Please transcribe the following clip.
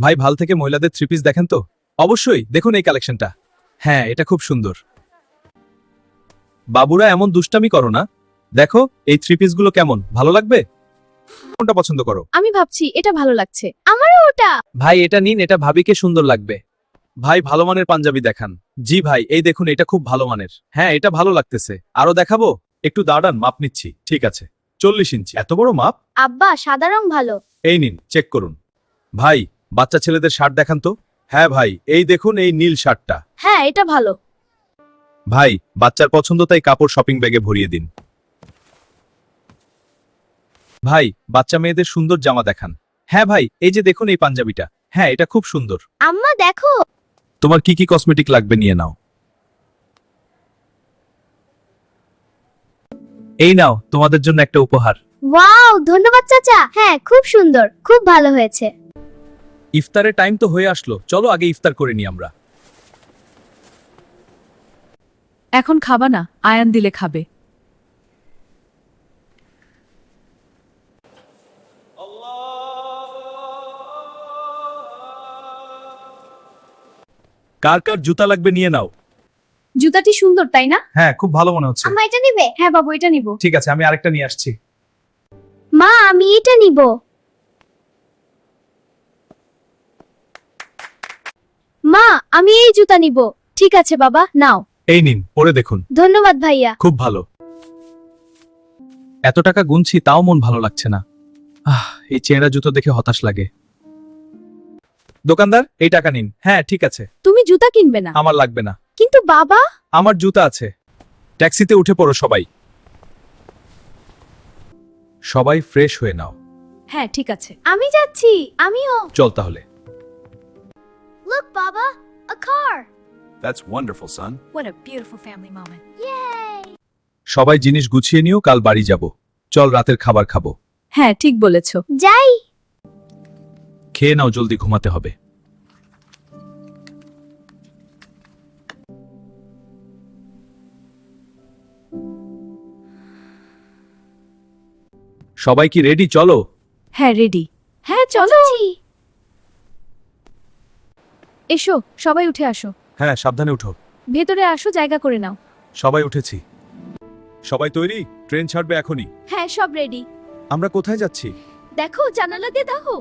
ভাই ভাল থেকে মহিলাদের থ্রি পিস দেখেন তো? অবশ্যই, দেখুন এই কালেকশনটা। হ্যাঁ, এটা খুব সুন্দর। বাবুরা এমন দুষ্টামি করো না। দেখো এই থ্রি পিস গুলো কেমন, ভালো লাগবে? কোনটা পছন্দ করো? আমি ভাবছি এটা ভালো লাগছে। আমারও ওটা। ভাই এটা নিন, এটা ভাবিকে সুন্দর লাগবে। ভাই ভালো মানের পাঞ্জাবি দেখান। জি ভাই, এই দেখুন এটা খুব ভালো মানের। হ্যাঁ, এটা ভালো লাগতেছে। আরো দেখাবো? একটু দাঁড়ান, মাপ নিচ্ছি। ঠিক আছে, 40 ইঞ্চি। এত বড় মাপ? আব্বা সাদা রং ভালো। এই নিন, চেক করুন। ভাই বাচ্চা ছেলেদের শার্ট দেখান তো। হ্যাঁ ভাই, এই দেখুন এই নীল শার্টটা। হ্যাঁ এটা ভালো। ভাই বাচ্চার পছন্দ তাই কাপড় শপিং ব্যাগে ভরিয়ে দিন। ভাই বাচ্চা মেয়েদের সুন্দর জামা দেখান। হ্যাঁ ভাই, এই যে দেখুন এই পাঞ্জাবিটা। হ্যাঁ, এটা খুব সুন্দর। আম্মা দেখো। তোমার কি কি কসমেটিক লাগবে নিয়ে নাও। এই নাও তোমাদের জন্য একটা উপহার। ওয়াও, ধন্যবাদ চাচা। হ্যাঁ খুব সুন্দর, খুব ভালো হয়েছে। ইফতারের টাইম তো হয়ে আসলো, চলো আগে ইফতার করে নি আমরা। এখন খাবা না, আয়ান দিলে খাবে। কার কার জুতা লাগবে নিয়ে নাও। জুতাটি সুন্দর তাই না? হ্যাঁ, খুব ভালো মনে হচ্ছে। আম্মা এটা নিবে? হ্যাঁ বাবু এটা নিব। ঠিক আছে, আমি আরেকটা নিয়ে আসছি। মা আমি এটা নিব। মা আমি এই জুতা নিব। ঠিক আছে বাবা, নাও। এই নিন, পরে দেখুন। ধন্যবাদ ভাইয়া। খুব ভালো। এত টাকা গুনছি তাও মন ভালো লাগছে না। এই চেহারা জুতো দেখে হতাশ লাগে। দোকানদার, এই টাকা নিন। হ্যাঁ ঠিক আছে। তুমি জুতা কিনবে না? আমার লাগবে না। কিন্তু বাবা। আমার জুতা আছে। ট্যাক্সিতে উঠে পড়ো সবাই। সবাই ফ্রেশ হয়ে নাও। হ্যাঁ ঠিক আছে। আমি যাচ্ছি। আমিও। চল তাহলে। Look বাবা, a car. That's wonderful, son. What a beautiful family moment. Yay! সবাই জিনিস গুছিয়ে নিও, কাল বাড়ি যাব। চল রাতের খাবার খাবো। হ্যাঁ ঠিক বলেছো। যাই। খেয়ে নাও, জলদি ঘুমাতে হবে। সবাই কি রেডি? চলো। হ্যাঁ রেডি। হ্যাঁ চলো। এসো সবাই উঠে আসো। হ্যাঁ, সাবধানে উঠো। ভেতরে আসো, জায়গা করে নাও। সবাই উঠেছি। সবাই তৈরি? ট্রেন ছাড়বে এখনই। হ্যাঁ সব রেডি। আমরা কোথায় যাচ্ছি? দেখো জানালা দিয়ে দেখো।